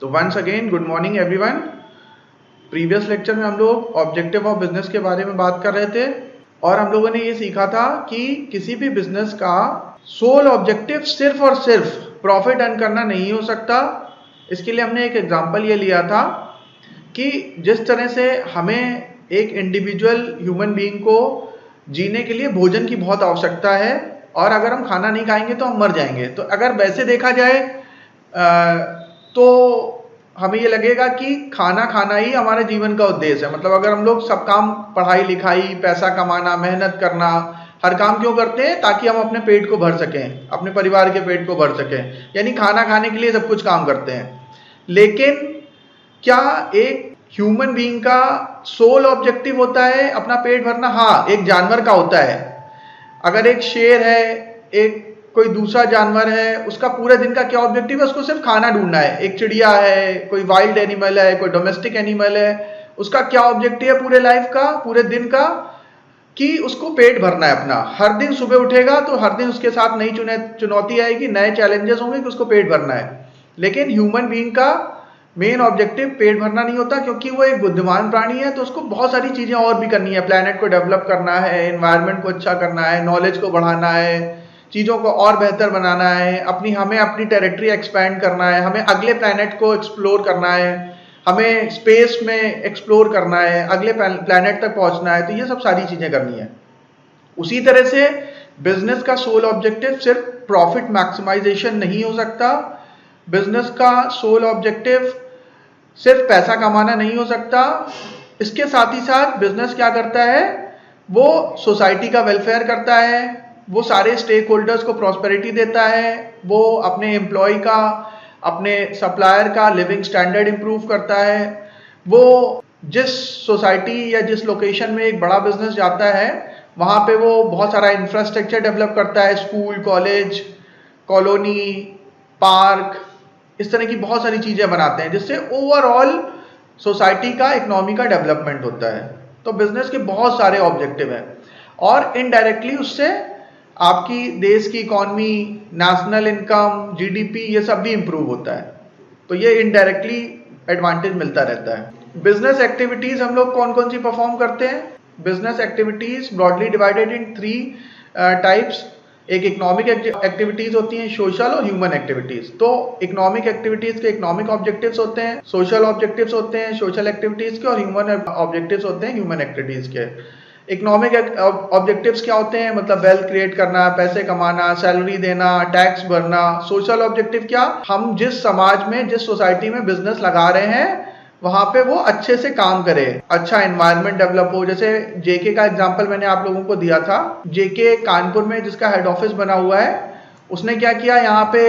So once again, good morning everyone. Previous lecture में हम लोग ऑब्जेक्टिव ऑफ बिजनेस के बारे में बात कर रहे थे और हम लोगों ने ये सीखा था कि किसी भी बिजनेस का सोल ऑब्जेक्टिव सिर्फ और सिर्फ प्रॉफिट अर्न करना नहीं हो सकता। इसके लिए हमने एक एग्जांपल ये लिया था कि जिस तरह से हमें एक इंडिविजुअल ह्यूमन बीइंग को जीने के लिए भोजन की बहुत आवश्यकता है और अगर हम खाना नहीं खाएंगे तो हम मर जाएंगे। तो अगर वैसे देखा जाए तो हमें ये लगेगा कि खाना खाना ही हमारे जीवन का उद्देश्य है। मतलब अगर हम लोग सब काम, पढ़ाई लिखाई, पैसा कमाना, मेहनत करना, हर काम क्यों करते हैं? ताकि हम अपने पेट को भर सकें, अपने परिवार के पेट को भर सकें, यानी खाना खाने के लिए सब कुछ काम करते हैं। लेकिन क्या एक ह्यूमन बीइंग का सोल ऑब्जेक्टिव होता है अपना पेट भरना? हाँ, एक जानवर का होता है। अगर एक शेर है, एक कोई दूसरा जानवर है, उसका पूरे दिन का क्या ऑब्जेक्टिव है? उसको सिर्फ खाना ढूंढना है। एक चिड़िया है, कोई वाइल्ड एनिमल है, कोई डोमेस्टिक एनिमल है, उसका क्या ऑब्जेक्टिव है पूरे लाइफ का, पूरे दिन का? कि उसको पेट भरना है अपना। हर दिन सुबह उठेगा तो हर दिन उसके साथ नई चुनौती आएगी, नए चैलेंजेस होंगे कि उसको पेट भरना है। लेकिन ह्यूमन बीइंग का मेन ऑब्जेक्टिव पेट भरना नहीं होता, क्योंकि वो एक बुद्धिमान प्राणी है, तो उसको बहुत सारी चीजें और भी करनी है। प्लेनेट को डेवलप करना है, एनवायरनमेंट को अच्छा करना है, नॉलेज को बढ़ाना है, चीज़ों को और बेहतर बनाना है, हमें अपनी टेरिटरी एक्सपैंड करना है, हमें अगले प्लैनेट को एक्सप्लोर करना है, हमें स्पेस में एक्सप्लोर करना है, अगले प्लैनेट तक पहुंचना है। तो ये सब सारी चीज़ें करनी है। उसी तरह से बिजनेस का सोल ऑब्जेक्टिव सिर्फ प्रॉफिट मैक्सिमाइजेशन नहीं हो सकता। बिजनेस का सोल ऑब्जेक्टिव सिर्फ पैसा कमाना नहीं हो सकता। इसके साथ ही साथ बिजनेस क्या करता है? वो सोसाइटी का वेलफेयर करता है, वो सारे स्टेक होल्डर्स को प्रॉस्पेरिटी देता है, वो अपने एम्प्लॉय का, अपने सप्लायर का लिविंग स्टैंडर्ड इंप्रूव करता है। वो जिस सोसाइटी या जिस लोकेशन में एक बड़ा बिजनेस जाता है वहाँ पे वो बहुत सारा इंफ्रास्ट्रक्चर डेवलप करता है, स्कूल, कॉलेज, कॉलोनी, पार्क, इस तरह की बहुत सारी चीज़ें बनाते हैं, जिससे ओवरऑल सोसाइटी का, इकोनॉमी का डेवलपमेंट होता है। तो बिजनेस के बहुत सारे ऑब्जेक्टिव हैं और इनडायरेक्टली उससे आपकी देश की इकॉनमी, नेशनल इनकम, जीडीपी, ये सब भी इंप्रूव होता है। तो ये इनडायरेक्टली एडवांटेज मिलता रहता है। बिजनेस एक्टिविटीज हम लोग कौन कौन सी परफॉर्म करते हैं? Business activities broadly divided in 3 types. एक इकोनॉमिक एक्टिविटीज होती हैं, सोशल और ह्यूमन एक्टिविटीज। तो इकोनॉमिक एक्टिविटीज के इकोनॉमिक ऑब्जेक्टिव्स होते हैं, सोशल ऑब्जेक्टिव्स होते हैं सोशल एक्टिविटीज के, और ह्यूमन ऑब्जेक्टिव्स होते हैं ह्यूमन एक्टिविटीज के। इकोनॉमिक ऑब्जेक्टिव्स क्या होते हैं? मतलब वेल्थ क्रिएट करना, पैसे कमाना, सैलरी देना, टैक्स भरना। सोशल ऑब्जेक्टिव क्या? हम जिस समाज में, जिस सोसाइटी में बिजनेस लगा रहे हैं वहां पे वो अच्छे से काम करे, अच्छा एनवायरनमेंट डेवलप हो। जैसे जेके का एग्जांपल मैंने आप लोगों को दिया था। जेके कानपुर में जिसका हेड ऑफिस बना हुआ है, उसने क्या किया, यहाँ पे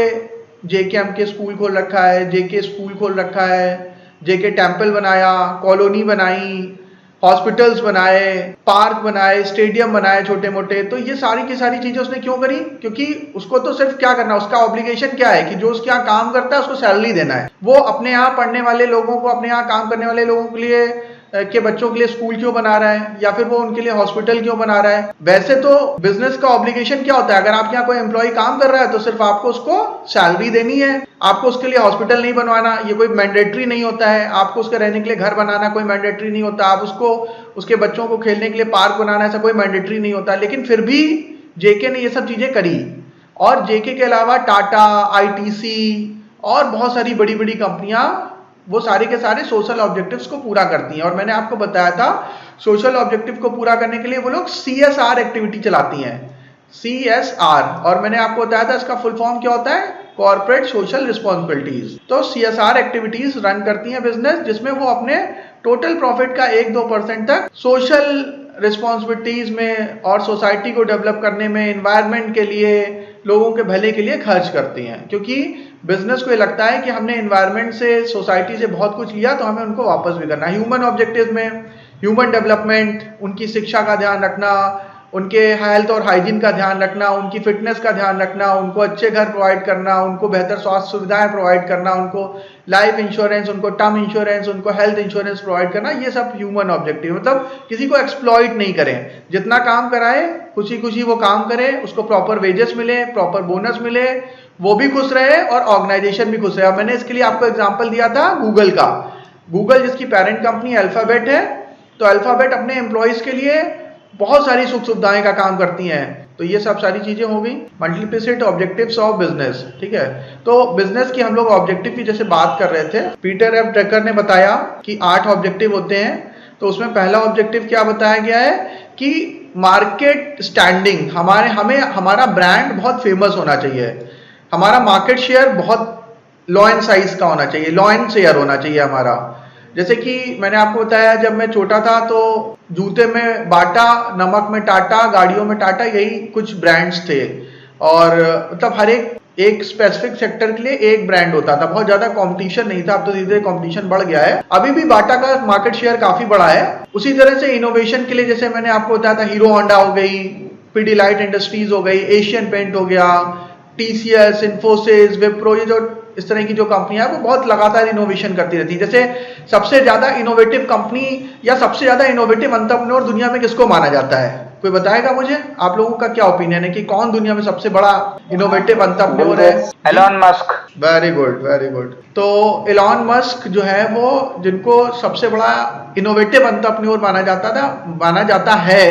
जेके के स्कूल खोल रखा है, जेके स्कूल खोल रखा है, जेके टेम्पल बनाया, कॉलोनी बनाई, हॉस्पिटल्स बनाए, पार्क बनाए, स्टेडियम बनाए छोटे मोटे। तो ये सारी की सारी चीजें उसने क्यों करी? क्योंकि उसको तो सिर्फ क्या करना, उसका ऑब्लिगेशन क्या है कि जो उसके यहाँ काम करता है उसको सैलरी देना है। वो अपने यहाँ पढ़ने वाले लोगों को, अपने यहाँ काम करने वाले लोगों के लिए, के बच्चों के लिए स्कूल क्यों बना रहा है, या फिर वो उनके लिए हॉस्पिटल क्यों बना रहा है? वैसे तो बिजनेस का ऑब्लिगेशन क्या होता है? अगर आपके यहाँ कोई एम्प्लॉय काम कर रहा है तो सिर्फ आपको उसको सैलरी देनी है, आपको उसके लिए हॉस्पिटल नहीं बनवाना, ये कोई मैंडेटरी नहीं होता है। आपको उसके रहने के लिए घर बनाना कोई मैंडेटरी नहीं होता, आप उसको, उसके बच्चों को खेलने के लिए पार्क बनाना, ऐसा कोई मैंडेटरी नहीं होता। लेकिन फिर भी जेके ने ये सब चीजें करी। और जेके के अलावा टाटा, आईटीसी और बहुत सारी बड़ी बड़ी कंपनियां, वो सारे के सारे सोशल ऑब्जेक्टिव्स को पूरा करती हैं। और मैंने आपको बताया था सोशल ऑब्जेक्टिव को पूरा करने के लिए वो लोग CSR एक्टिविटी चलाती हैं, CSR। और मैंने आपको बताया था इसका फुल फॉर्म क्या होता है, कॉर्पोरेट सोशल रिस्पॉन्सिबिलिटीज। तो CSR एक्टिविटीज रन करती हैं बिजनेस, जिसमें वो अपने टोटल प्रॉफिट का 1-2% तक सोशल रिस्पॉन्सिबिलिटीज में और सोसाइटी को डेवलप करने में, एनवायरनमेंट के लिए, लोगों के भले के लिए खर्च करती हैं। क्योंकि बिजनेस को ये लगता है कि हमने एनवायरनमेंट से, सोसाइटी से बहुत कुछ लिया, तो हमें उनको वापस भी करना है। ह्यूमन ऑब्जेक्टिव में ह्यूमन डेवलपमेंट, उनकी शिक्षा का ध्यान रखना, उनके हेल्थ और हाइजीन का ध्यान रखना, उनकी फिटनेस का ध्यान रखना, उनको अच्छे घर प्रोवाइड करना, उनको बेहतर स्वास्थ्य सुविधाएं प्रोवाइड करना, उनको लाइफ इंश्योरेंस, उनको टर्म इंश्योरेंस, उनको हेल्थ इंश्योरेंस प्रोवाइड करना, ये सब ह्यूमन ऑब्जेक्टिव। मतलब किसी को एक्सप्लॉइट नहीं करें, जितना काम कराए खुशी खुशी वो काम करे, उसको प्रॉपर वेजेस मिले, प्रॉपर बोनस मिले, वो भी खुश रहे और ऑर्गेनाइजेशन भी खुश रहे। मैंने इसके लिए आपको एग्जाम्पल दिया था गूगल का। गूगल जिसकी पेरेंट कंपनी अल्फाबेट है, तो अल्फाबेट अपने एम्प्लॉयज के लिए बहुत सारी सुख सुविधाएं का काम करती हैं। तो ये सब सारी चीजें हो गई मल्टीप्लिसिटी ऑब्जेक्टिव्स ऑफ बिजनेस। ठीक है, तो बिजनेस की हम लोग ऑब्जेक्टिव की जैसे बात कर रहे थे, पीटर एफ ड्रकर ने बताया कि 8 ऑब्जेक्टिव होते हैं। तो उसमें पहला ऑब्जेक्टिव क्या बताया गया है कि मार्केट स्टैंडिंग, हमारा ब्रांड बहुत फेमस होना चाहिए, हमारा मार्केट शेयर बहुत लॉ एंड साइज का होना चाहिए, लॉ एंड शेयर होना चाहिए हमारा। जैसे कि मैंने आपको बताया जब मैं छोटा था तो जूते में बाटा, नमक में टाटा, गाड़ियों में टाटा, यही कुछ ब्रांड्स थे। और मतलब हर एक स्पेसिफिक सेक्टर के लिए एक ब्रांड होता था, बहुत ज्यादा कंपटीशन नहीं था। अब तो धीरे धीरे कंपटीशन बढ़ गया है, अभी भी बाटा का मार्केट शेयर काफी बड़ा है। उसी तरह से इनोवेशन के लिए जैसे मैंने आपको बताया था, हीरो होंडा हो गई, पीडीलाइट इंडस्ट्रीज हो गई, एशियन पेंट हो गया, टीसीएस, इन्फोसिस, विप्रो, ये जो इस तरह की जो कंपनियां हैं वो बहुत लगातार इनोवेशन करती रहती है। जैसे सबसे ज्यादा इनोवेटिव कंपनी या सबसे ज्यादा इनोवेटिव एंटरप्रेन्योर दुनिया में किसको माना जाता है? कोई बताएगा मुझे? आप लोगों का क्या ओपिनियन है कि कौन दुनिया में सबसे बड़ा इनोवेटिव एंटरप्रेन्योर है? Elon Musk. Very good, very good. तो एलॉन मस्क जो है वो जिनको सबसे बड़ा इनोवेटिव एंटरप्रेन्योर माना जाता है,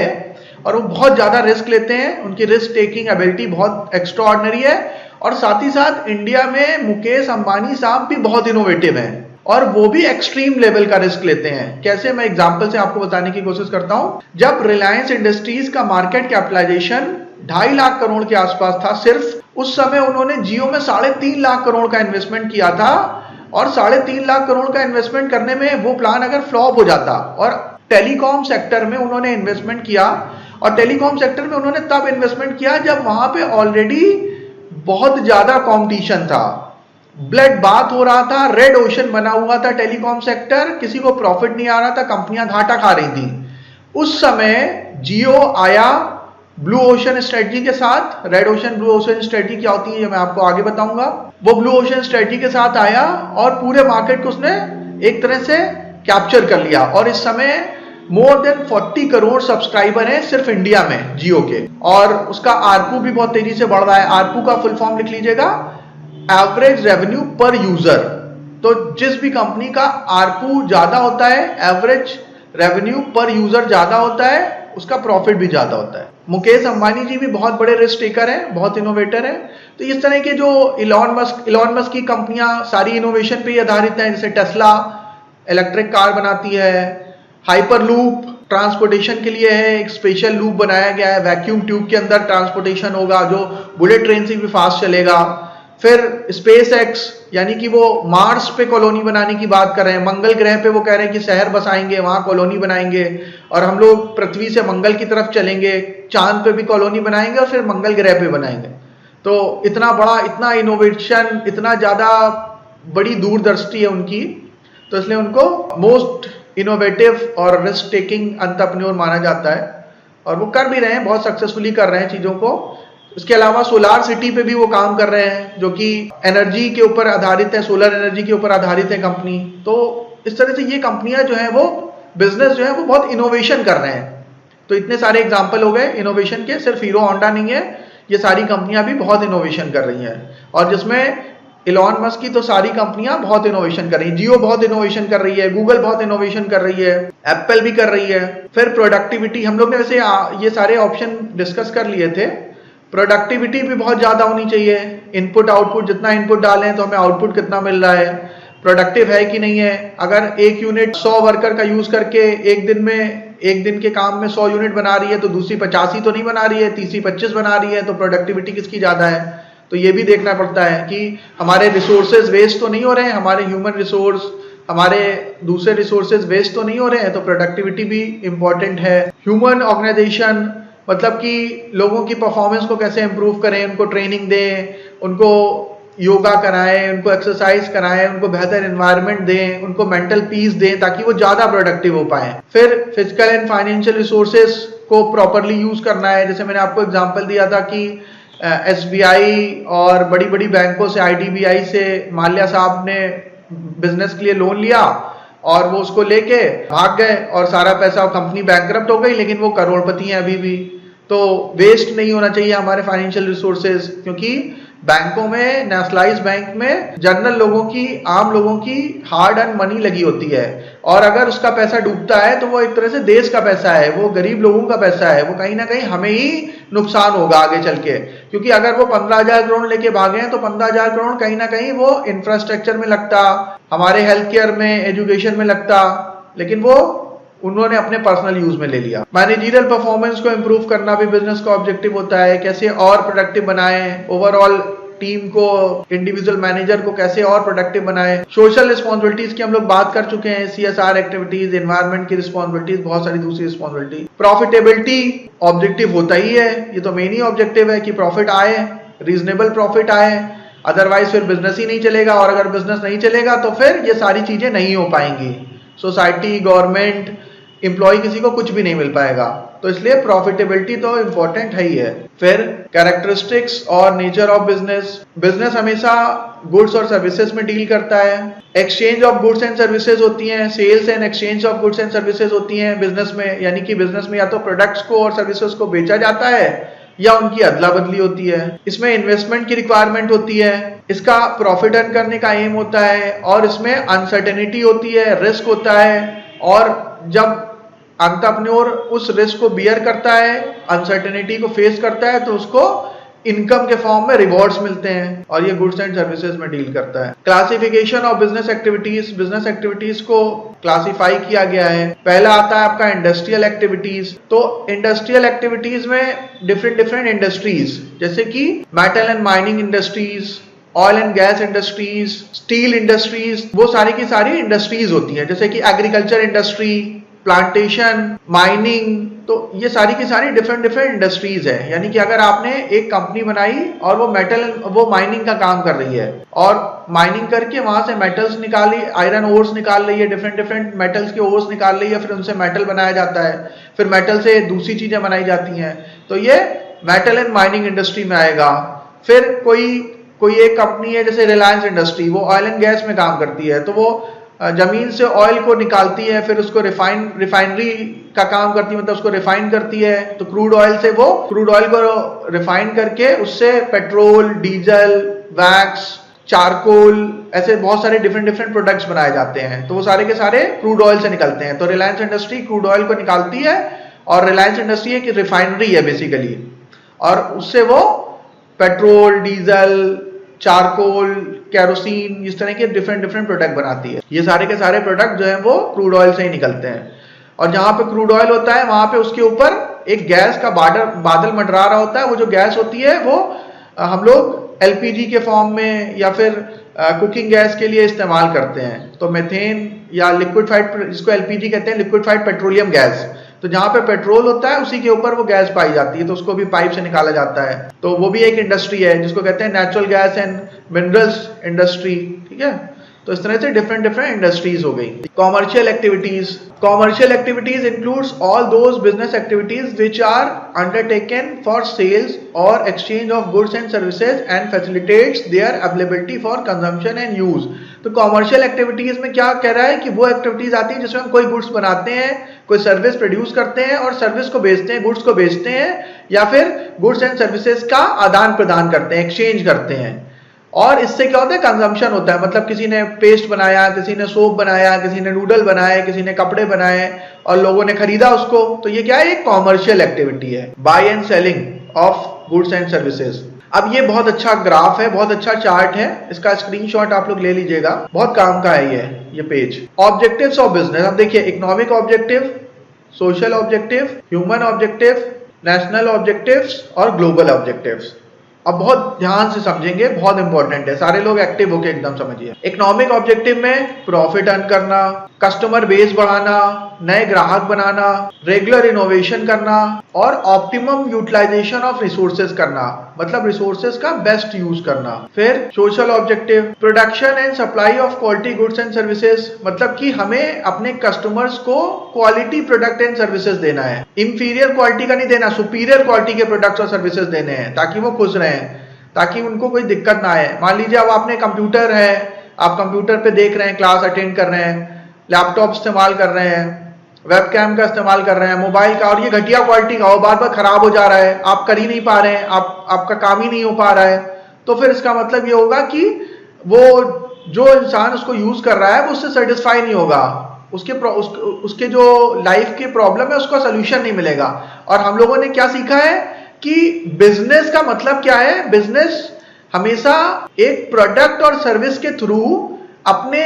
और वो बहुत ज्यादा रिस्क लेते हैं, उनकी रिस्क टेकिंग एबिलिटी बहुत एक्स्ट्रा ऑर्डिनरी है। और साथ ही साथ इंडिया में मुकेश अंबानी साहब भी बहुत इनोवेटिव हैं और वो भी एक्सट्रीम लेवल का रिस्क लेते हैं। कैसे, मैं एग्जांपल से आपको बताने की कोशिश करता हूं। जब रिलायंस इंडस्ट्रीज का मार्केट कैपिटलाइजेशन 2.5 लाख करोड़ के आसपास था सिर्फ, उस समय उन्होंने जियो में 3.5 लाख करोड़ का इन्वेस्टमेंट किया था। और 3.5 लाख करोड़ का इन्वेस्टमेंट करने में वो प्लान अगर फ्लॉप हो जाता, और टेलीकॉम सेक्टर में उन्होंने इन्वेस्टमेंट किया, और टेलीकॉम सेक्टर में उन्होंने तब इन्वेस्टमेंट किया जब वहां पे ऑलरेडी बहुत ज्यादा कंपटीशन था, ब्लड बाथ हो रहा था, रेड ओशन बना हुआ था टेलीकॉम सेक्टर, किसी को प्रॉफिट नहीं आ रहा था, कंपनियां घाटा खा रही थी। उस समय जियो आया ब्लू ओशन स्ट्रेटजी के साथ। Red ocean, blue ocean strategy क्या होती है ये मैं आपको आगे बताऊंगा। वो ब्लू ओशन स्ट्रेटजी के साथ आया और पूरे मार्केट को उसने एक तरह से कैप्चर कर लिया। और इस समय मोर देन 40 करोड़ सब्सक्राइबर हैं सिर्फ इंडिया में जियो के, और उसका आरपू भी बहुत तेजी से बढ़ रहा है। आरपू का फुल फॉर्म लिख लीजिएगा, एवरेज रेवेन्यू पर यूजर। तो जिस भी कंपनी का आरपू ज्यादा होता है, एवरेज रेवेन्यू पर यूजर ज्यादा होता है, उसका प्रॉफिट भी ज्यादा होता है। मुकेश अंबानी जी भी बहुत बड़े रिस्क टेकर हैं, बहुत इनोवेटर हैं। तो इस तरह के जो इलॉन मस्क की कंपनियां सारी इनोवेशन पे ही आधारित हैं। जैसे टेस्ला इलेक्ट्रिक कार बनाती है, हाइपरलूप ट्रांसपोर्टेशन के लिए है, एक स्पेशल लूप बनाया गया है, वैक्यूम ट्यूब के अंदर ट्रांसपोर्टेशन होगा जो बुलेट ट्रेन से भी फास्ट चलेगा। फिर स्पेस एक्स, यानी कि वो मार्स पे कॉलोनी बनाने की बात कर रहे हैं, मंगल ग्रह पे वो कह रहे हैं कि शहर बसाएंगे, वहां कॉलोनी बनाएंगे, और हम लोग पृथ्वी से मंगल की तरफ चलेंगे, चांद पे भी कॉलोनी बनाएंगे और फिर मंगल ग्रह पे बनाएंगे। तो इतना बड़ा, इतना इनोवेशन, इतना ज्यादा बड़ी दूरदृष्टि है उनकी, तो इसलिए उनको मोस्ट इनोवेटिव और रिस्क टेकिंग एंटरप्रेन्योर माना जाता है। और वो कर भी रहे हैं, बहुत सक्सेसफुली कर रहे हैं चीजों को। इसके अलावा सोलार सिटी पे भी वो काम कर रहे हैं, जो कि एनर्जी के ऊपर आधारित है, सोलर एनर्जी के ऊपर आधारित है कंपनी। तो इस तरह से ये कंपनियां जो है वो बिजनेस जो है वो बहुत इनोवेशन कर रहे हैं। तो इतने सारे एग्जाम्पल हो गए इनोवेशन के, सिर्फ हीरो होंडा नहीं है, ये सारी कंपनियां भी बहुत इनोवेशन कर रही हैं। और जिसमें इलॉन मस्क की तो सारी कंपनियां बहुत इनोवेशन कर रही है, जियो बहुत इनोवेशन कर रही है, गूगल बहुत इनोवेशन कर रही है, एप्पल भी कर रही है। फिर प्रोडक्टिविटी, हम लोग ने वैसे ये सारे ऑप्शन डिस्कस कर लिए थे। प्रोडक्टिविटी भी बहुत ज्यादा होनी चाहिए, इनपुट आउटपुट, जितना इनपुट डालें तो हमें आउटपुट कितना मिल रहा है, प्रोडक्टिव है कि नहीं है। अगर एक यूनिट 100 वर्कर का यूज करके एक दिन के काम में 100 यूनिट बना रही है, तो दूसरी 85 तो नहीं बना रही है, तीसरी 25 बना रही है, तो प्रोडक्टिविटी किसकी ज्यादा है? तो ये भी देखना पड़ता है कि हमारे रिसोर्सेज वेस्ट तो नहीं हो रहे हैं, हमारे ह्यूमन रिसोर्स, हमारे दूसरे रिसोर्सेज वेस्ट तो नहीं हो रहे हैं, तो प्रोडक्टिविटी भी इंपॉर्टेंट है। ह्यूमन ऑर्गेनाइजेशन, मतलब कि लोगों की परफॉर्मेंस को कैसे इंप्रूव करें, उनको ट्रेनिंग दें, उनको योगा कराएं, उनको एक्सरसाइज कराएं, उनको बेहतर एनवायरनमेंट दें, उनको मेंटल पीस दें ताकि वो ज्यादा प्रोडक्टिव हो पाए। फिर फिजिकल एंड फाइनेंशियल रिसोर्सेज को प्रॉपरली यूज करना है। जैसे मैंने आपको एग्जांपल दिया था कि SBI और बड़ी बड़ी बैंकों से, IDBI से माल्या साहब ने बिजनेस के लिए लोन लिया और वो उसको लेके भाग गए और सारा पैसा, कंपनी बैंकरप्ट हो गई, लेकिन वो करोड़पति हैं अभी भी। तो वेस्ट नहीं होना चाहिए हमारे फाइनेंशियल रिसोर्सेज, क्योंकि बैंकों में, नेशनलाइज्ड बैंक में जनरल लोगों की, आम लोगों की हार्ड अर्न मनी लगी होती है, और अगर उसका पैसा डूबता है तो वो एक तरह से देश का पैसा है, वो गरीब लोगों का पैसा है, वो कहीं ना कहीं हमें ही नुकसान होगा आगे चल के। क्योंकि अगर वो 15,000 करोड़ लेके भागे हैं तो 15,000 करोड़ कहीं ना कहीं वो इंफ्रास्ट्रक्चर में लगता, हमारे हेल्थ केयर में, एजुकेशन में लगता, लेकिन वो उन्होंने अपने पर्सनल यूज में ले लिया। मैनेजरियल परफॉर्मेंस को इंप्रूव करना भी बिजनेस का ऑब्जेक्टिव होता है। कैसे और प्रोडक्टिव बनाएं, ओवरऑल टीम को, इंडिविजुअल मैनेजर को कैसे और प्रोडक्टिव बनाएं। सोशल रिस्पॉन्सिबिलिटीज की हम लोग बात कर चुके हैं, CSR एक्टिविटीज, एनवायरमेंट की रिस्पॉन्सिबिलिटीज, बहुत सारी दूसरी रिस्पॉन्सिबिलिटी। प्रॉफिटेबिलिटी ऑब्जेक्टिव होता ही है, ये तो मेन ही ऑब्जेक्टिव है कि प्रॉफिट आए, रीजनेबल प्रॉफिट आए, अदरवाइज फिर बिजनेस ही नहीं चलेगा, और अगर बिजनेस नहीं चलेगा तो फिर ये सारी चीजें नहीं हो पाएंगी। सोसाइटी, गवर्नमेंट, एम्प्लॉय, किसी को कुछ भी नहीं मिल पाएगा। तो इसलिए प्रॉफिटेबिलिटी तो इंपॉर्टेंट है ही है। फिर कैरेक्टरिस्टिक्स और नेचर ऑफ बिजनेस। बिजनेस हमेशा गुड्स और सर्विसेज में डील करता है। Exchange of goods and services होती हैं, sales and exchange of goods and services होती हैं बिजनेस में। यानी कि बिजनेस में या तो प्रोडक्ट्स को और सर्विसेज को बेचा जाता है या उनकी अदला बदली होती है। इसमें इन्वेस्टमेंट की रिक्वायरमेंट होती है, इसका प्रॉफिट अर्न करने का एम होता है, और इसमें अनसर्टेनिटी होती है, रिस्क होता है, और जब एंटरप्रेन्योर उस रिस्क को बियर करता है, अनसर्टेनिटी को फेस करता है, तो उसको इनकम के फॉर्म में रिवॉर्ड्स मिलते हैं, और ये गुड्स एंड सर्विसेज में डील करता है। Classification of business activities. Business activities को क्लासिफाई किया गया है। पहला आता है आपका इंडस्ट्रियल एक्टिविटीज। तो इंडस्ट्रियल एक्टिविटीज में डिफरेंट इंडस्ट्रीज, जैसे कि metal and mining industries, oil and gas industries, steel industries, वो सारी की सारी इंडस्ट्रीज होती हैं। जैसे कि एग्रीकल्चर इंडस्ट्री, प्लांटेशन, माइनिंग, तो ये सारी की सारी डिफरेंट इंडस्ट्रीज है। यानी कि अगर आपने एक कंपनी बनाई और वो माइनिंग का काम कर रही है, और माइनिंग करके वहां से मेटल्स निकाली, आयरन ओर्स निकाल रही है, डिफरेंट मेटल्स के ओर्स निकाल रही है, फिर उनसे मेटल बनाया जाता है, फिर मेटल से दूसरी चीजें बनाई जाती हैं, तो ये मेटल एंड माइनिंग इंडस्ट्री में आएगा। फिर कोई एक कंपनी है जैसे रिलायंस इंडस्ट्री, वो ऑयल एंड गैस में काम करती है, तो वो जमीन से ऑयल को निकालती है, फिर उसको रिफाइनरी का काम करती है, मतलब उसको रिफाइन करती है। तो क्रूड ऑयल से वो क्रूड ऑयल को रिफाइन करके उससे पेट्रोल, डीजल, वैक्स, चारकोल, ऐसे बहुत सारे डिफरेंट प्रोडक्ट्स बनाए जाते हैं। तो वो सारे के सारे क्रूड ऑयल से निकलते हैं। तो रिलायंस इंडस्ट्री क्रूड ऑयल को निकालती है, और रिलायंस इंडस्ट्री एक रिफाइनरी है बेसिकली, और उससे वो पेट्रोल, डीजल, चारकोल, केरोसिन, इस तरह के डिफरेंट प्रोडक्ट बनाती है। ये सारे के सारे प्रोडक्ट जो है वो क्रूड ऑयल से ही निकलते हैं। और जहां पे क्रूड ऑयल होता है वहां पे उसके ऊपर एक गैस का बादल मंडरा रहा होता है। वो जो गैस होती है वो हम लोग LPG के फॉर्म में या फिर कुकिंग गैस के लिए इस्तेमाल करते हैं। तो मेथेन या लिक्विफाइड, जिसको LPG कहते हैं, लिक्विफाइड पेट्रोलियम गैस, तो जहां पे पेट्रोल होता है उसी के ऊपर वो गैस पाई जाती है, तो उसको भी पाइप से निकाला जाता है। तो वो भी एक इंडस्ट्री है जिसको कहते हैं natural gas and minerals industry. ठीक है, तो इस तरह से डिफरेंट इंडस्ट्रीज हो गई। Commercial activities includes all those business activities which are undertaken for sales और exchange of goods and services and facilitates their availability for consumption and use. तो कॉमर्शियल एक्टिविटीज में क्या कह रहा है कि वो एक्टिविटीज आती है जिसमें हम कोई गुड्स बनाते हैं, कोई सर्विस प्रोड्यूस करते हैं और सर्विस को बेचते हैं, गुड्स को बेचते हैं, या फिर गुड्स एंड सर्विसेज का आदान प्रदान करते हैं, एक्सचेंज करते हैं। और इससे क्या होता है, कंजम्पशन होता है। मतलब किसी ने पेस्ट बनाया, किसी ने सोप बनाया, किसी ने नूडल बनाए, किसी ने कपड़े बनाए और लोगों ने खरीदा उसको, तो ये क्या है, एक कॉमर्शियल एक्टिविटी है, buy and selling of goods and services. अब ये बहुत अच्छा ग्राफ है, बहुत अच्छा चार्ट है, इसका स्क्रीनशॉट आप लोग ले लीजिएगा, बहुत काम का है ये पेज। ऑब्जेक्टिव्स ऑफ बिजनेस, अब देखिए, economic objective, social objective, human objective, national objectives और ग्लोबल ऑब्जेक्टिव्स। अब बहुत ध्यान से समझेंगे, बहुत इंपॉर्टेंट है, सारे लोग एक्टिव होके एकदम समझिए। इकोनॉमिक ऑब्जेक्टिव में प्रॉफिट अर्न करना, कस्टमर बेस बढ़ाना, नए ग्राहक बनाना, रेगुलर इनोवेशन करना और ऑप्टिमम यूटिलाइजेशन ऑफ रिसोर्सेज करना, मतलब रिसोर्सेज का बेस्ट यूज करना। फिर social objective, production and supply of quality goods and services, मतलब कि हमें अपने कस्टमर्स को क्वालिटी प्रोडक्ट एंड सर्विसेज देना है, इंफीरियर क्वालिटी का नहीं देना, सुपीरियर क्वालिटी के प्रोडक्ट्स और सर्विसेज देने हैं ताकि वो खुश रहें, ताकि उनको कोई दिक्कत ना आए। मान लीजिए अब आपने कंप्यूटर है, आप कंप्यूटर पे देख रहे हैं, क्लास अटेंड कर रहे हैं, लैपटॉप इस्तेमाल कर रहे हैं, वेबकैम का इस्तेमाल कर रहे हैं, मोबाइल का, और ये घटिया क्वालिटी का हो, बार बार खराब हो जा रहा है, आप कर ही नहीं पा रहे हैं, आपका काम ही नहीं हो पा रहा है, तो फिर इसका मतलब ये होगा कि वो जो इंसान उसको यूज कर रहा है वो उससे सेटिस्फाई नहीं होगा, उसके जो लाइफ के प्रॉब्लम है उसका सोल्यूशन नहीं मिलेगा। और हम लोगों ने क्या सीखा है कि बिजनेस का मतलब क्या है, बिजनेस हमेशा एक प्रोडक्ट और सर्विस के थ्रू अपने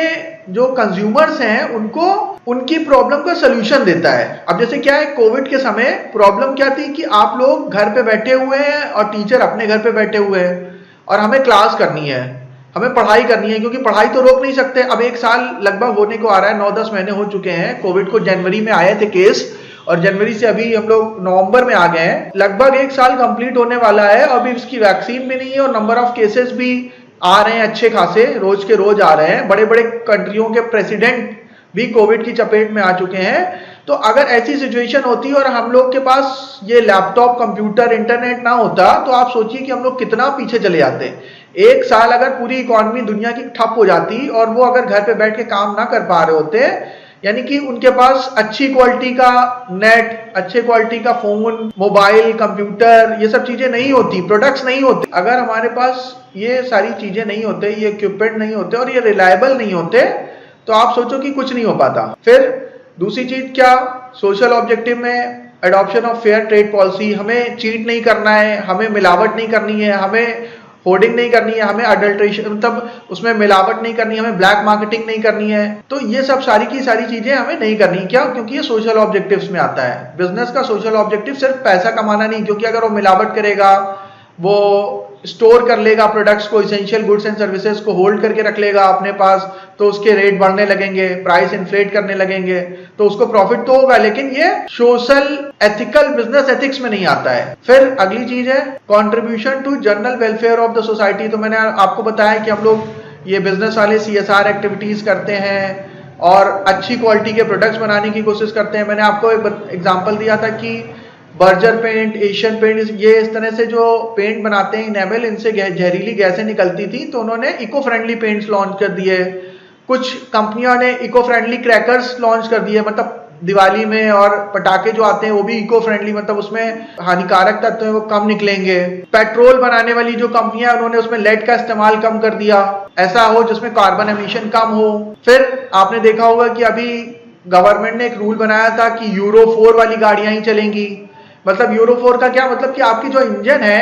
जो कंज्यूमर्स हैं उनको उनकी प्रॉब्लम का सोल्यूशन देता है। अब जैसे क्या है, कोविड के समय प्रॉब्लम क्या थी कि आप लोग घर पे बैठे हुए हैं और टीचर अपने घर पे बैठे हुए हैं और हमें क्लास करनी है, हमें पढ़ाई करनी है, क्योंकि पढ़ाई तो रोक नहीं सकते। अब 1 साल लगभग होने को आ रहा है, 9-10 महीने हो चुके हैं। कोविड को जनवरी में आए थे केस, और जनवरी से अभी हम लोग नवंबर में आ गए हैं, लगभग 1 साल कंप्लीट होने वाला है। अभी इसकी वैक्सीन भी नहीं है और नंबर ऑफ केसेस भी आ रहे हैं अच्छे खासे, रोज के रोज आ रहे हैं। बड़े बड़े कंट्रियों के प्रेसिडेंट भी कोविड की चपेट में आ चुके हैं। तो अगर ऐसी सिचुएशन होती और हम लोग के पास ये लैपटॉप, कंप्यूटर, इंटरनेट ना होता, तो आप सोचिए कि हम लोग कितना पीछे चले जाते। 1 साल अगर पूरी इकोनॉमी दुनिया की ठप हो जाती और वो अगर घर पे बैठ के काम ना कर पा रहे होते, यानी कि उनके पास अच्छी क्वालिटी का नेट, अच्छे क्वालिटी का फोन, मोबाइल, कंप्यूटर, ये सब चीजें नहीं होती, प्रोडक्ट्स नहीं होते, अगर हमारे पास ये सारी चीजें नहीं होते, ये इक्विपमेंट नहीं होते और ये रिलायबल नहीं होते, तो आप सोचो कि कुछ नहीं हो पाता। फिर दूसरी चीज क्या, सोशल ऑब्जेक्टिव में adoption of fair trade policy, हमें चीट नहीं करना है, हमें मिलावट नहीं करनी है, हमें होर्डिंग नहीं करनी है, हमें अडल्ट्रेशन मतलब उसमें मिलावट नहीं करनी है, हमें ब्लैक मार्केटिंग नहीं करनी है। तो ये सब सारी की सारी चीजें हमें नहीं करनी। क्यों? क्योंकि ये सोशल ऑब्जेक्टिव्स में आता है। बिजनेस का सोशल ऑब्जेक्टिव सिर्फ पैसा कमाना नहीं, क्योंकि अगर वो मिलावट करेगा, वो स्टोर कर लेगा प्रोडक्ट्स को, इसेंशियल गुड्स एंड सर्विसेज को होल्ड करके रख लेगा अपने पास, तो उसके रेट बढ़ने लगेंगे, प्राइस इन्फ्लेट करने लगेंगे, तो उसको प्रॉफिट तो होगा, लेकिन ये सोशल एथिकल बिजनेस एथिक्स में नहीं आता है। फिर अगली चीज है contribution to general welfare of the society. तो मैंने आपको बताया कि हम लोग ये बिजनेस वाले CSR एक्टिविटीज करते हैं और अच्छी क्वालिटी के प्रोडक्ट्स बनाने की कोशिश करते हैं। मैंने आपको एक एग्जाम्पल दिया था कि बर्जर पेंट, एशियन पेंट, ये इस तरह से जो पेंट बनाते हैं इनेमल, इनसे जहरीली गैसें निकलती थी, तो उन्होंने इको फ्रेंडली पेंट्स लॉन्च कर दिए। कुछ कंपनियों ने इको फ्रेंडली क्रैकर्स लॉन्च कर दिए, मतलब दिवाली में, और पटाखे जो आते हैं वो भी इको फ्रेंडली, मतलब उसमें हानिकारक तत्व वो कम निकलेंगे। पेट्रोल बनाने वाली जो कंपनियां, उन्होंने उसमें लेड का इस्तेमाल कम कर दिया, ऐसा हो जिसमें कार्बन एमिशन कम हो। फिर आपने देखा होगा कि अभी गवर्नमेंट ने एक रूल बनाया था कि यूरो 4 वाली गाड़ियां ही चलेंगी। मतलब यूरो 4 का क्या मतलब कि आपकी जो इंजन है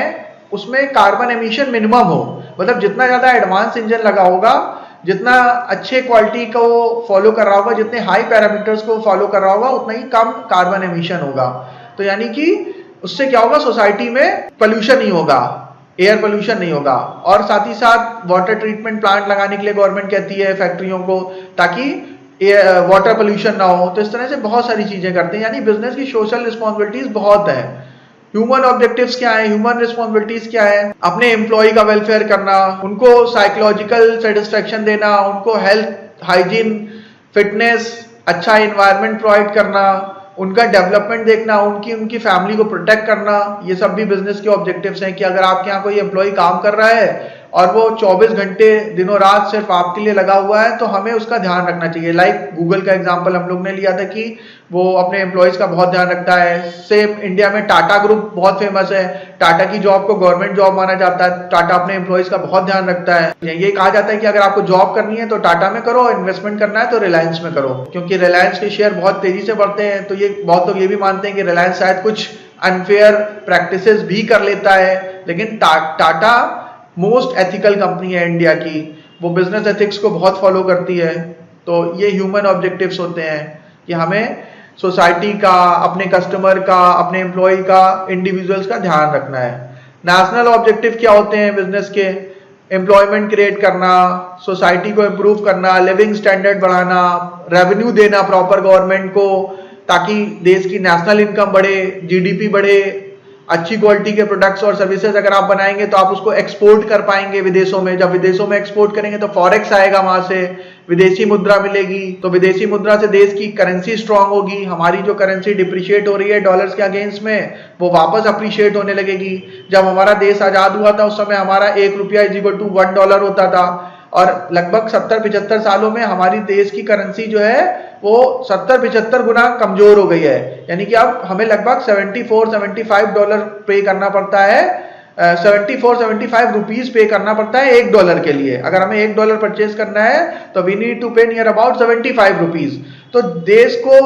उसमें कार्बन एमिशन मिनिमम हो, मतलब जितना ज्यादा एडवांस इंजन लगा होगा, जितना अच्छे क्वालिटी को फॉलो कर रहा होगा, जितने हाई पैरामीटर्स को फॉलो कर रहा होगा, उतना ही कम कार्बन एमिशन होगा। तो यानी कि उससे क्या होगा, सोसाइटी में पोल्यूशन नहीं होगा, एयर पोल्यूशन नहीं होगा। और साथ ही साथ वाटर ट्रीटमेंट प्लांट लगाने के लिए गवर्नमेंट कहती है फैक्ट्रियों को, ताकि वाटर पोल्यूशन ना हो। तो इस तरह से बहुत सारी चीजें करते हैं, यानी बिजनेस की सोशल रिस्पॉन्सिबिलिटीज बहुत है। ह्यूमन ऑब्जेक्टिव्स क्या है, ह्यूमन रिस्पॉन्सिबिलिटीज क्या है, अपने एम्प्लॉय का वेलफेयर करना, उनको साइकोलॉजिकल सेटिस्फेक्शन देना, उनको हेल्थ, हाइजीन, फिटनेस, अच्छा एनवायरनमेंट प्रोवाइड करना, उनका डेवलपमेंट देखना, उनकी फैमिली को प्रोटेक्ट करना, ये सब भी बिजनेस के ऑब्जेक्टिव्स हैं। कि अगर आपके यहाँ कोई एम्प्लॉय काम कर रहा है और वो 24 घंटे दिनों रात सिर्फ आपके लिए लगा हुआ है, तो हमें उसका ध्यान रखना चाहिए। लाइक गूगल का एग्जांपल हम लोग ने लिया था कि वो अपने एम्प्लॉयज का बहुत ध्यान रखता है। सेम इंडिया में टाटा ग्रुप बहुत फेमस है, टाटा की जॉब को गवर्नमेंट जॉब माना जाता है, टाटा अपने एम्प्लॉयज का बहुत ध्यान रखता है। ये कहा जाता है कि अगर आपको जॉब करनी है तो टाटा में करो, इन्वेस्टमेंट करना है तो रिलायंस में करो, क्योंकि रिलायंस के शेयर बहुत तेजी से बढ़ते हैं। तो ये बहुत लोग ये भी मानते हैं कि रिलायंस शायद कुछ अनफेयर प्रैक्टिसेस भी कर लेता है, लेकिन टाटा मोस्ट एथिकल कंपनी है इंडिया की, वो बिजनेस एथिक्स को बहुत फॉलो करती है। तो ये ह्यूमन ऑब्जेक्टिव्स होते हैं कि हमें सोसाइटी का, अपने कस्टमर का, अपने एम्प्लॉय का, इंडिविजुअल्स का ध्यान रखना है। नेशनल ऑब्जेक्टिव क्या होते हैं बिजनेस के? एम्प्लॉयमेंट क्रिएट करना, सोसाइटी को इम्प्रूव करना, लिविंग स्टैंडर्ड बढ़ाना, रेवेन्यू देना प्रॉपर गवर्नमेंट को ताकि देश की नेशनल इनकम बढ़े, जीडीपी बढ़े, अच्छी क्वालिटी के प्रोडक्ट्स और सर्विसेज अगर आप बनाएंगे तो आप उसको एक्सपोर्ट कर पाएंगे विदेशों में। जब विदेशों में एक्सपोर्ट करेंगे तो फॉरेक्स आएगा, वहां से विदेशी मुद्रा मिलेगी, तो विदेशी मुद्रा से देश की करेंसी स्ट्रांग होगी। हमारी जो करेंसी डिप्रिशिएट हो रही है डॉलर्स के अगेंस्ट में, वो वापस अप्रिशिएट होने लगेगी। जब हमारा देश आजाद हुआ था उस समय हमारा 1 रुपया इज इक्वल टू $1 होता था, और लगभग 70-75 सालों में हमारी देश की करेंसी जो है वो 70-75 गुना कमजोर हो गई है। यानी कि अब हमें लगभग $74-75 पे करना पड़ता है, 74-75 रुपीज पे करना पड़ता है $1 के लिए। अगर हमें $1 परचेज करना है तो वी नीड टू पे नियर अबाउट 75 रुपीज। तो देश को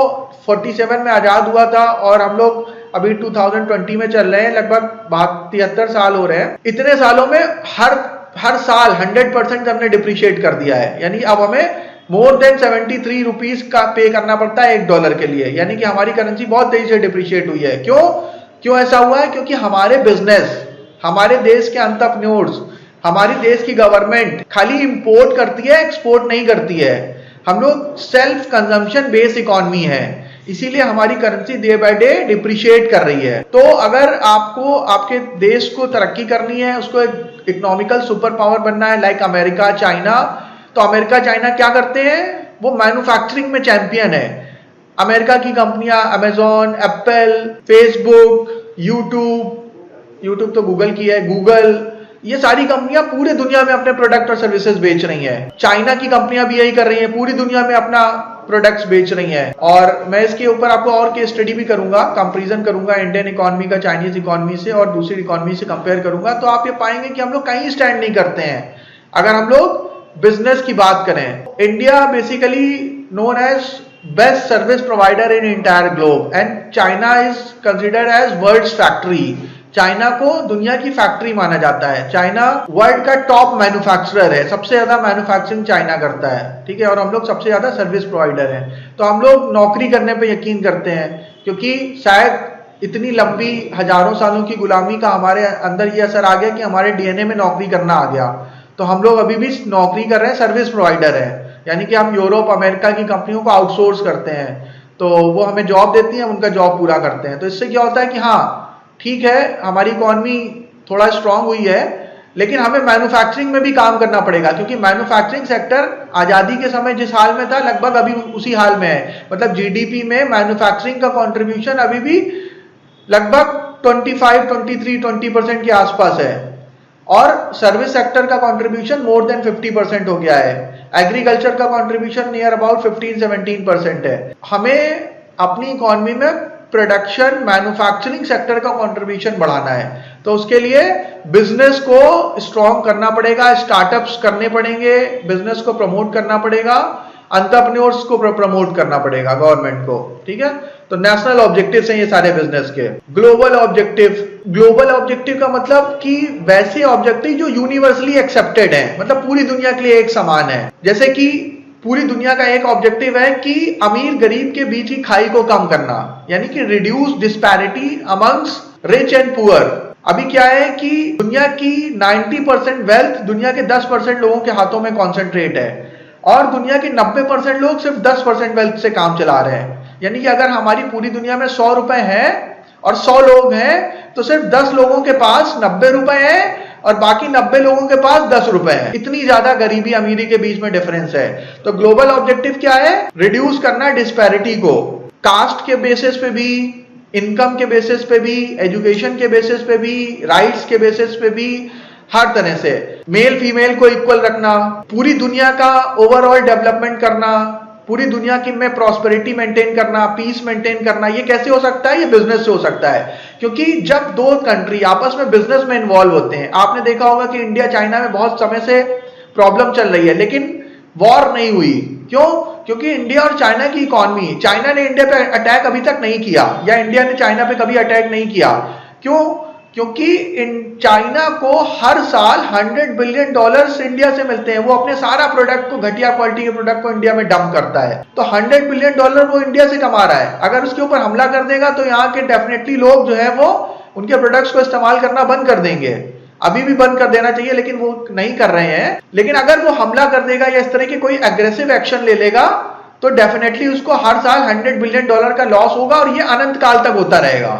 47 में आजाद हुआ था और हम लोग अभी 2020 में चल रहे हैं, लगभग 73 साल हो रहे हैं। इतने सालों में हर साल 100% हमने डिप्रिशिएट कर दिया है। यानी अब हमें मोर देन 73 रुपीज का पे करना पड़ता है $1 के लिए। यानी कि हमारी करेंसी बहुत तेजी से डिप्रिशिएट हुई है। क्यों ऐसा हुआ है? क्योंकि हमारे बिजनेस, हमारे देश के एंटरप्रेन्योर्स, हमारी देश की गवर्नमेंट खाली इंपोर्ट करती है, एक्सपोर्ट नहीं करती है। हम लोग सेल्फ कंजम्पशन बेस्ड इकोनॉमी है, इसीलिए हमारी currency day by day depreciate कर रही है। तो अगर आपको आपके देश को तरक्की करनी है, उसको एक इकोनॉमिकल सुपर पावर बनना है लाइक अमेरिका, चाइना, तो अमेरिका चाइना क्या करते हैं? वो मैन्युफैक्चरिंग में चैंपियन है। अमेरिका की कंपनियां अमेजॉन, एप्पल, फेसबुक, यूट्यूब तो गूगल की है, गूगल, ये सारी कंपनियां पूरे दुनिया में अपने प्रोडक्ट और सर्विसेज बेच रही हैं। चाइना की कंपनियां भी यही कर रही हैं, पूरी दुनिया में अपना प्रोडक्ट्स बेच रही हैं। और मैं इसके ऊपर आपको और केस स्टडी भी करूंगा, कंपैरिजन करूंगा इंडियन इकोनॉमी का चाइनीज इकोनॉमी से और दूसरी इकोनॉमी से कंपेयर करूंगा, तो आप ये पाएंगे कि हम लोग कहीं स्टैंड नहीं करते हैं। अगर हम लोग बिजनेस की बात करें, India basically known as best service provider in entire globe and China is considered as world's factory. China को दुनिया की फैक्ट्री माना जाता है। चाइना वर्ल्ड का टॉप मैन्युफैक्चरर है, सबसे ज्यादा मैन्युफैक्चरिंग चाइना करता है, ठीक है, और हम लोग सबसे ज्यादा सर्विस प्रोवाइडर हैं। तो हम लोग नौकरी करने पे यकीन करते हैं, क्योंकि शायद इतनी लंबी हजारों सालों की गुलामी का हमारे अंदर ये असर आ गया कि हमारे डीएनए में नौकरी करना आ गया। तो हम लोग अभी भी नौकरी कर रहे हैं, सर्विस प्रोवाइडर है, यानी कि हम यूरोप, अमेरिका की कंपनियों को आउटसोर्स करते हैं, तो वो हमें जॉब देती हैं, उनका जॉब पूरा करते हैं। तो इससे क्या होता है कि हाँ ठीक है, हमारी इकोनॉमी थोड़ा स्ट्रांग हुई है, लेकिन हमें मैन्युफैक्चरिंग में भी काम करना पड़ेगा, क्योंकि मैन्युफैक्चरिंग सेक्टर आजादी के समय जिस हाल में था लगभग अभी उसी हाल में है। मतलब जीडीपी में मैन्युफैक्चरिंग का कंट्रीब्यूशन अभी भी लगभग 25-23-20% के आसपास है, और सर्विस सेक्टर का कंट्रीब्यूशन मोर देन 50% हो गया है। एग्रीकल्चर का कंट्रीब्यूशन नियर अबाउट 15-17% है। हमें अपनी इकोनॉमी में प्रोडक्शन, मैन्युफैक्चरिंग सेक्टर का कंट्रीब्यूशन बढ़ाना है, तो उसके लिए बिजनेस को स्ट्रॉन्ग करना पड़ेगा, स्टार्टअप्स करने पड़ेंगे, बिजनेस को प्रमोट करना पड़ेगा, एंटरप्रेन्योर्स को प्रमोट करना पड़ेगा गवर्नमेंट को, ठीक है। तो नेशनल ऑब्जेक्टिव्स हैं ये सारे बिजनेस के। ग्लोबल ऑब्जेक्टिव का मतलब कि वैसे ऑब्जेक्टिव जो यूनिवर्सली एक्सेप्टेड है, मतलब पूरी दुनिया के लिए एक समान है। जैसे कि पूरी दुनिया का एक ऑब्जेक्टिव है कि अमीर गरीब के बीच की खाई को कम करना, यानी कि reduce disparity amongst rich and poor. अभी क्या है कि दुनिया की 90% वेल्थ दुनिया के 10% लोगों के हाथों में कॉन्सेंट्रेट है, और दुनिया के 90% लोग सिर्फ 10% वेल्थ से काम चला रहे हैं। यानी कि अगर हमारी पूरी दुनिया में 100 रुपए हैं और 100 लोग हैं, तो सिर्फ 10 लोगों के पास 90 रुपए हैं और बाकी 90 लोगों के पास 10 रुपए हैं। इतनी ज्यादा गरीबी अमीरी के बीच में डिफरेंस है। तो ग्लोबल ऑब्जेक्टिव क्या है? रिड्यूस करना डिस्पैरिटी को, कास्ट के बेसिस पे भी, इनकम के बेसिस पे भी, एजुकेशन के बेसिस पे भी, राइट्स के बेसिस पे भी, हर तरह से मेल फीमेल को इक्वल रखना, पूरी दुनिया का ओवरऑल डेवलपमेंट करना, पूरी दुनिया की में प्रॉस्पेरिटी मेंटेन करना, पीस मेंटेन करना। ये कैसे हो सकता है? ये बिजनेस से हो सकता है, क्योंकि जब दो कंट्री आपस में बिजनेस में इन्वॉल्व होते हैं, आपने देखा होगा कि इंडिया चाइना में बहुत समय से प्रॉब्लम चल रही है, लेकिन वॉर नहीं हुई। क्यों? क्योंकि इंडिया और चाइना की इकोनॉमी, चाइना ने इंडिया पे अटैक अभी तक नहीं किया, या इंडिया ने चाइना पे कभी अटैक नहीं किया। क्यों? क्योंकि चाइना को हर साल $100 बिलियन इंडिया से मिलते हैं। वो अपने सारा प्रोडक्ट को, घटिया क्वालिटी के प्रोडक्ट को इंडिया में डंप करता है, तो $100 बिलियन वो इंडिया से कमा रहा है। अगर उसके ऊपर हमला कर देगा तो यहाँ के डेफिनेटली लोग जो है वो उनके प्रोडक्ट्स को इस्तेमाल करना बंद कर देंगे। अभी भी बंद कर देना चाहिए, लेकिन वो नहीं कर रहे हैं। लेकिन अगर वो हमला कर देगा या इस तरह की कोई एग्रेसिव एक्शन ले लेगा तो डेफिनेटली उसको हर साल $100 बिलियन का लॉस होगा और ये अनंत काल तक होता रहेगा।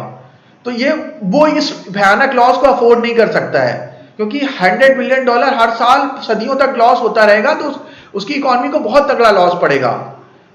तो वो इस भयानक लॉस को अफोर्ड नहीं कर सकता है, क्योंकि $100 बिलियन हर साल सदियों तक लॉस होता रहेगा तो उसकी इकोनॉमी को बहुत तगड़ा लॉस पड़ेगा।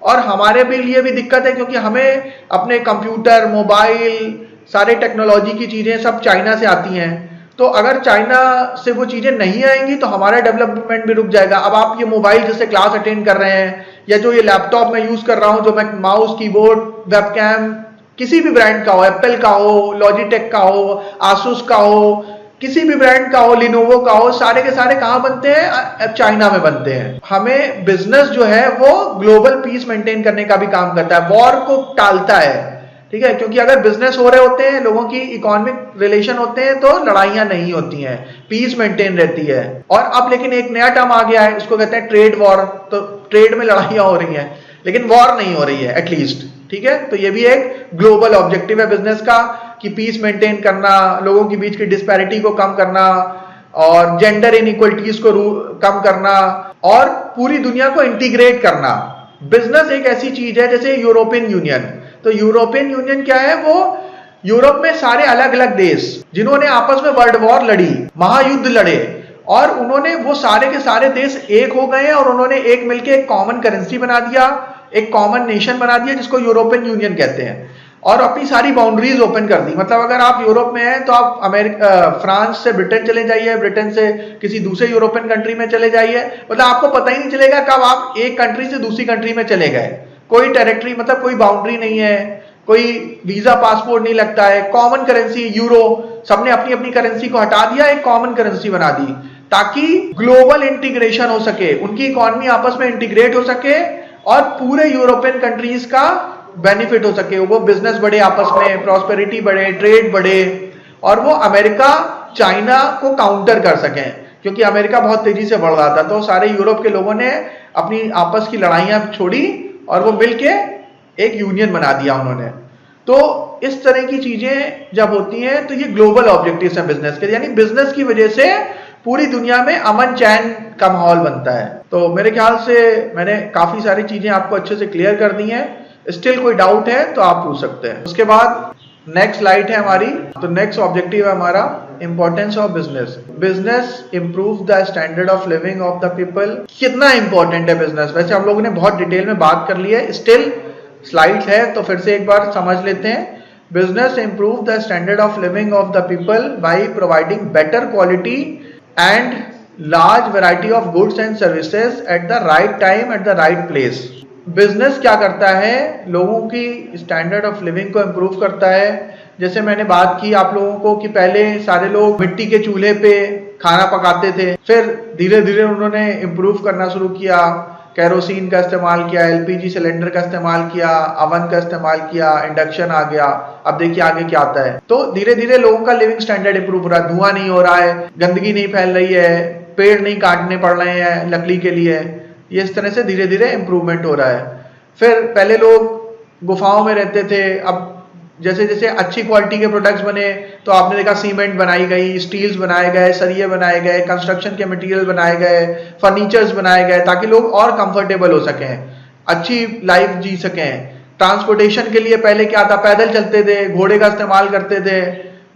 और हमारे भी लिए भी दिक्कत है, क्योंकि हमें अपने कंप्यूटर, मोबाइल, सारे टेक्नोलॉजी की चीजें सब चाइना से आती हैं। तो अगर चाइना से वो चीजें नहीं आएंगी तो हमारा डेवलपमेंट भी रुक जाएगा। अब आप ये मोबाइल जैसे क्लास अटेंड कर रहे हैं, या जो ये लैपटॉप मैं यूज कर रहा हूं, जो मैं माउस, कीबोर्ड, वेबकैम किसी भी ब्रांड का हो, एप्पल का हो, लॉजिटेक का हो, आसूस का हो, किसी भी ब्रांड का हो, लिनोवो का हो, सारे के सारे कहां बनते हैं? चाइना में बनते हैं। हमें बिजनेस जो है वो ग्लोबल पीस मेंटेन करने का भी काम करता है, वॉर को टालता है, ठीक है। क्योंकि अगर बिजनेस हो रहे होते हैं, लोगों की इकोनॉमिक रिलेशन होते हैं, तो लड़ाइयां नहीं होती हैं, पीस मेंटेन रहती है। और अब लेकिन एक नया टर्म आ गया है, उसको कहते हैं ट्रेड वॉर। तो ट्रेड में लड़ाइयां हो रही हैं, लेकिन वॉर नहीं हो रही है एटलीस्ट, ठीक है। तो ये भी एक ग्लोबल ऑब्जेक्टिव है बिजनेस का, कि पीस मेंटेन करना, लोगों के बीच की डिस्पैरिटी को कम करना, और जेंडर इनइक्वलिटीज को कम करना, और पूरी दुनिया को इंटीग्रेट करना। बिजनेस एक ऐसी चीज है जैसे यूरोपियन यूनियन। तो यूरोपियन यूनियन क्या है? वो यूरोप में सारे अलग अलग देश जिन्होंने आपस में वर्ल्ड वॉर लड़ी, महायुद्ध लड़े, और उन्होंने वो सारे के सारे देश एक हो गए हैं और उन्होंने एक मिलके एक कॉमन करेंसी बना दिया, एक कॉमन नेशन बना दिया, जिसको यूरोपियन यूनियन कहते हैं, और अपनी सारी बाउंड्रीज ओपन कर दी। मतलब अगर आप यूरोप में हैं तो आप फ्रांस से ब्रिटेन चले जाइए, ब्रिटेन से किसी दूसरे यूरोपियन कंट्री में चले जाइए, मतलब आपको पता ही नहीं चलेगा कब आप एक कंट्री से दूसरी कंट्री में चले गए। कोई टेरिटरी, मतलब कोई बाउंड्री नहीं है, कोई वीजा पासपोर्ट नहीं लगता है। कॉमन करेंसी यूरो, सबने अपनी अपनी करेंसी को हटा दिया, एक कॉमन करेंसी बना दी, ताकि ग्लोबल इंटीग्रेशन हो सके, उनकी इकोनॉमी आपस में इंटीग्रेट हो सके और पूरे यूरोपियन कंट्रीज का बेनिफिट हो सके। वो बिजनेस बढ़े, आपस में प्रॉस्पेरिटी बढ़े, ट्रेड बढ़े, और वो अमेरिका चाइना को काउंटर कर सकें, क्योंकि अमेरिका बहुत तेजी से बढ़ रहा था। तो सारे यूरोप के लोगों ने अपनी आपस की लड़ाइयां छोड़ी और वो मिलके एक यूनियन बना दिया उन्होंने। तो इस तरह की चीजें जब होती हैं तो ये ग्लोबल ऑब्जेक्टिव्स हैं बिजनेस के, यानी बिजनेस की वजह से पूरी दुनिया में अमन चैन का माहौल बनता है। तो मेरे ख्याल से मैंने काफी सारी चीजें आपको अच्छे से क्लियर कर दी हैं। स्टिल कोई डाउट है तो आप पूछ सकते हैं। उसके बाद नेक्स्ट स्लाइड है हमारी। तो नेक्स्ट ऑब्जेक्टिव है हमारा importance of business. Business improve the standard of living of the people. कितना इंपॉर्टेंट है बिजनेस? वैसे हम लोगों ने बहुत डिटेल में बात कर ली है, स्टिल स्लाइड्स है तो फिर से एक बार समझ लेते हैं। Business improve the standard of living of the people by providing better quality and large variety of goods and services at the right time at the right place. Business क्या करता है? लोगों की स्टैंडर्ड ऑफ लिविंग को improve करता है। जैसे मैंने बात की आप लोगों को कि पहले सारे लोग मिट्टी के चूल्हे पे खाना पकाते थे, फिर धीरे धीरे उन्होंने इम्प्रूव करना शुरू किया, केरोसिन का इस्तेमाल किया, एलपीजी सिलेंडर का इस्तेमाल किया, अवन का इस्तेमाल किया, इंडक्शन आ गया। अब देखिए आगे क्या आता है। तो धीरे धीरे लोगों का लिविंग स्टैंडर्ड इंप्रूव हो रहा है, धुआं नहीं हो रहा है, गंदगी नहीं फैल रही है, पेड़ नहीं काटने पड़ रहे हैं लकड़ी के लिए। ये इस तरह से धीरे धीरे इंप्रूवमेंट हो रहा है। फिर पहले लोग गुफाओं में रहते थे, अब जैसे जैसे अच्छी क्वालिटी के प्रोडक्ट्स बने तो आपने देखा सीमेंट बनाई गई, स्टील्स बनाए गए, सरिये बनाए गए, कंस्ट्रक्शन के मटेरियल बनाए गए, फर्नीचर्स बनाए गए, ताकि लोग और कंफर्टेबल हो सकें, अच्छी लाइफ जी सकें। ट्रांसपोर्टेशन के लिए पहले क्या था? पैदल चलते थे, घोड़े का इस्तेमाल करते थे,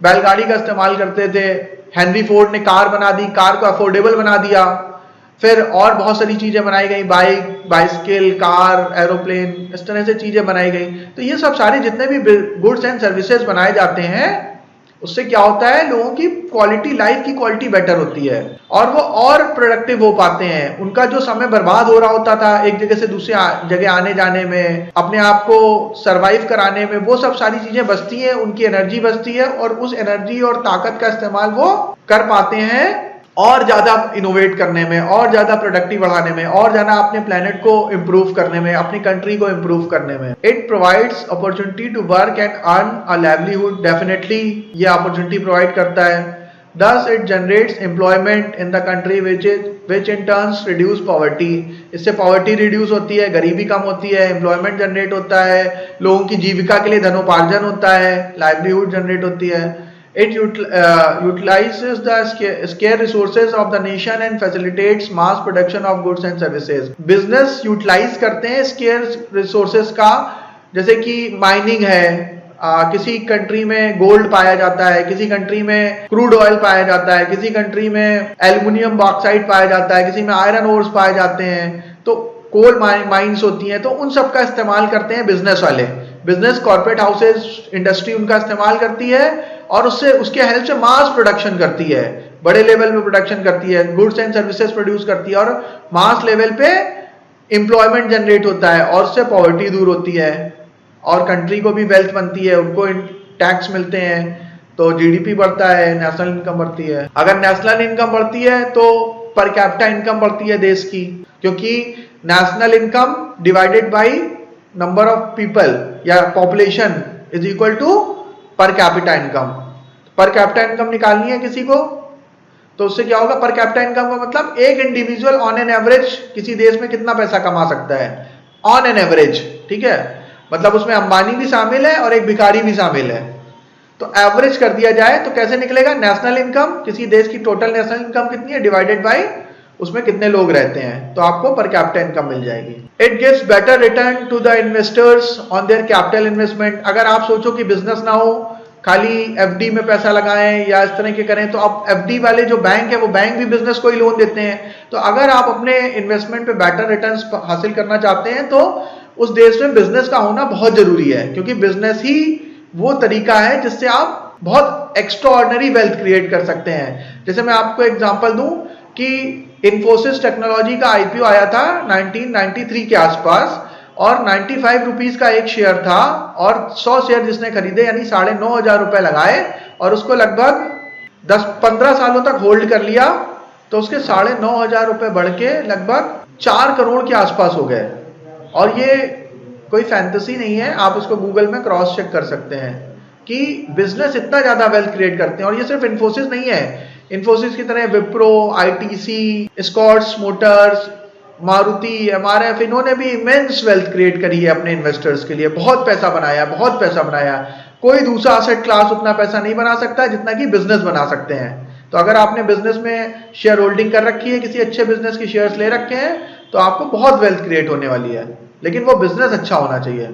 बैलगाड़ी का इस्तेमाल करते थे। हेनरी फोर्ड ने कार बना दी, कार को अफोर्डेबल बना दिया। फिर और बहुत सारी चीजें बनाई गई, बाइक, बाइसिकल, कार, एरोप्लेन, इस तरह से चीजें बनाई गई। तो ये सब सारे जितने भी गुड्स एंड सर्विसेज बनाए जाते हैं, उससे क्या होता है? लोगों की क्वालिटी, लाइफ की क्वालिटी बेटर होती है और वो और प्रोडक्टिव हो पाते हैं। उनका जो समय बर्बाद हो रहा होता था एक जगह से दूसरी जगह आने जाने में, अपने आप को सरवाइव कराने में, वो सब सारी चीजें बचती हैं, उनकी एनर्जी बचती है और उस एनर्जी और ताकत का इस्तेमाल वो कर पाते हैं और ज्यादा इनोवेट करने में, और ज्यादा प्रोडक्टिव बढ़ाने में, और ज्यादा अपने प्लेनेट को इंप्रूव करने में, अपनी कंट्री को इंप्रूव करने में। It provides opportunity to work and earn a livelihood. Definitely ये अपॉर्चुनिटी प्रोवाइड करता है। Thus it generates employment in the country which in turns reduce poverty। इससे पॉवर्टी रिड्यूस होती है, गरीबी कम होती है, एम्प्लॉयमेंट जनरेट होता है, लोगों की जीविका के लिए धनोपार्जन होता है, लाइवलीहुड जनरेट होती है। It utilizes the scarce resources of the nation and facilitates mass production of goods and services. Business utilize करते हैं scarce resources का, जैसे कि माइनिंग है, किसी कंट्री में गोल्ड पाया जाता है, किसी कंट्री में क्रूड ऑयल पाया जाता है, किसी कंट्री में एल्युमिनियम बॉक्साइट पाया जाता है, किसी में आयरन ओर्स पाए जाते हैं, तो कोल माइंस होती हैं, तो उन सब का इस्तेमाल करते हैं बिजनेस वाले। बिजनेस, कॉर्पोरेट हाउसेज, इंडस्ट्री उनका इस्तेमाल करती है और उससे उसके हेल्प से मास प्रोडक्शन करती है, बड़े लेवल पे प्रोडक्शन करती है, गुड्स एंड सर्विसेज प्रोड्यूस करती है और मास लेवल पे एम्प्लॉयमेंट जनरेट होता है और उससे पॉवर्टी दूर होती है और कंट्री को भी वेल्थ बनती है, उनको टैक्स मिलते हैं, तो जीडीपी बढ़ता है, नेशनल इनकम बढ़ती है। अगर नेशनल इनकम बढ़ती है तो पर कैपिटा इनकम बढ़ती है देश की, क्योंकि national income divided by number of people या population is equal to per capita income. Per capita income निकालनी है किसी को, तो उससे क्या होगा, पर कैपिटा इनकम का मतलब एक इंडिविजुअल ऑन एन एवरेज किसी देश में कितना पैसा कमा सकता है, ऑन एन एवरेज, ठीक है, मतलब उसमें अंबानी भी शामिल है और एक भिखारी भी शामिल है, तो एवरेज कर दिया जाए तो कैसे निकलेगा, नेशनल इनकम, किसी देश की टोटल नेशनल इनकम कितनी है डिवाइडेड बाय उसमें कितने लोग रहते हैं, तो आपको पर कैपिटा इनकम मिल जाएगी। It gives better return to the investors on their capital investment. अगर आप सोचो कि बिजनेस ना हो, खाली एफडी में पैसा लगाएं या इस तरह के करें, तो आप एफडी वाले जो बैंक है वो बैंक भी बिजनेस को ही लोन देते हैं। तो अगर आप अपने इन्वेस्टमेंट पे बेटर रिटर्न्स हासिल करना चाहते हैं तो उस देश में बिजनेस का होना बहुत जरूरी है, क्योंकि बिजनेस ही वो तरीका है जिससे आप बहुत एक्स्ट्राऑर्डिनरी वेल्थ क्रिएट कर सकते हैं। जैसे मैं आपको एग्जांपल दूं कि इन्फोसिस टेक्नोलॉजी का आईपीओ आया था 1993 के आसपास और 95 रुपीज का एक शेयर था और 100 शेयर जिसने खरीदे यानी 9,500 रुपए लगाए और उसको लगभग 10-15 सालों तक होल्ड कर लिया, तो उसके 9,500 रुपए बढ़ के लगभग 4 करोड़ के आसपास हो गए। और ये कोई फैंटेसी नहीं है, आप उसको गूगल में क्रॉस चेक कर सकते हैं कि बिजनेस इतना ज्यादा वेल्थ क्रिएट करते हैं। और ये सिर्फ इन्फोसिस नहीं है, इन्फोसिस की तरह विप्रो, आईटीसी, स्कॉट्स मोटर्स, मारुति, एमआरएफ, इन्होंने भी इमेंस वेल्थ क्रिएट करी है अपने इन्वेस्टर्स के लिए, बहुत पैसा बनाया, बहुत पैसा बनाया। कोई दूसरा असेट क्लास उतना पैसा नहीं बना सकता जितना कि बिजनेस बना सकते हैं। तो अगर आपने बिजनेस में शेयर होल्डिंग कर रखी है, किसी अच्छे बिजनेस के शेयर्स ले रखे हैं, तो आपको बहुत वेल्थ क्रिएट होने वाली है, लेकिन वो बिजनेस अच्छा होना चाहिए,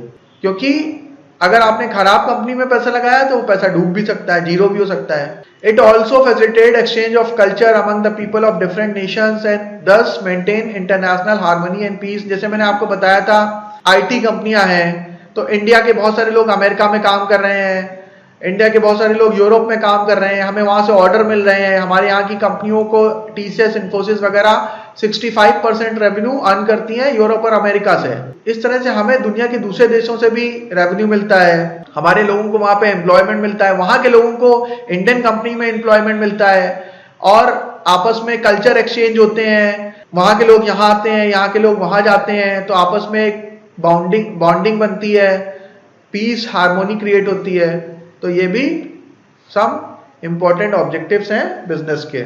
क्योंकि अगर आपने खराब कंपनी में पैसा लगाया तो वो पैसा डूब भी सकता है, जीरो भी हो सकता है। It also facilitate exchange of culture among the people of different nations and thus maintain international harmony and peace. जैसे मैंने आपको बताया था, आईटी कंपनियां हैं, तो इंडिया के बहुत सारे लोग अमेरिका में काम कर रहे हैं, इंडिया के बहुत सारे लोग यूरोप में काम कर रहे हैं, हमें वहां से ऑर्डर मिल रहे हैं। हमारे यहाँ की कंपनियों को टीसीएस, इन्फोसिस वगैरह 65% रेवेन्यू अर्न करती हैं यूरोप और अमेरिका से। इस तरह से हमें दुनिया के दूसरे देशों से भी रेवेन्यू मिलता है, हमारे लोगों को वहां पे एम्प्लॉयमेंट मिलता है, वहां के लोगों को इंडियन कंपनी में एम्प्लॉयमेंट मिलता है और आपस में कल्चर एक्सचेंज होते हैं। वहां के लोग यहाँ आते हैं, यहाँ के लोग वहां जाते हैं, तो आपस में एक बॉन्डिंग बनती है, पीस, हार्मोनी क्रिएट होती है। तो ये भी सम इंपॉर्टेंट ऑब्जेक्टिव्स हैं बिजनेस के।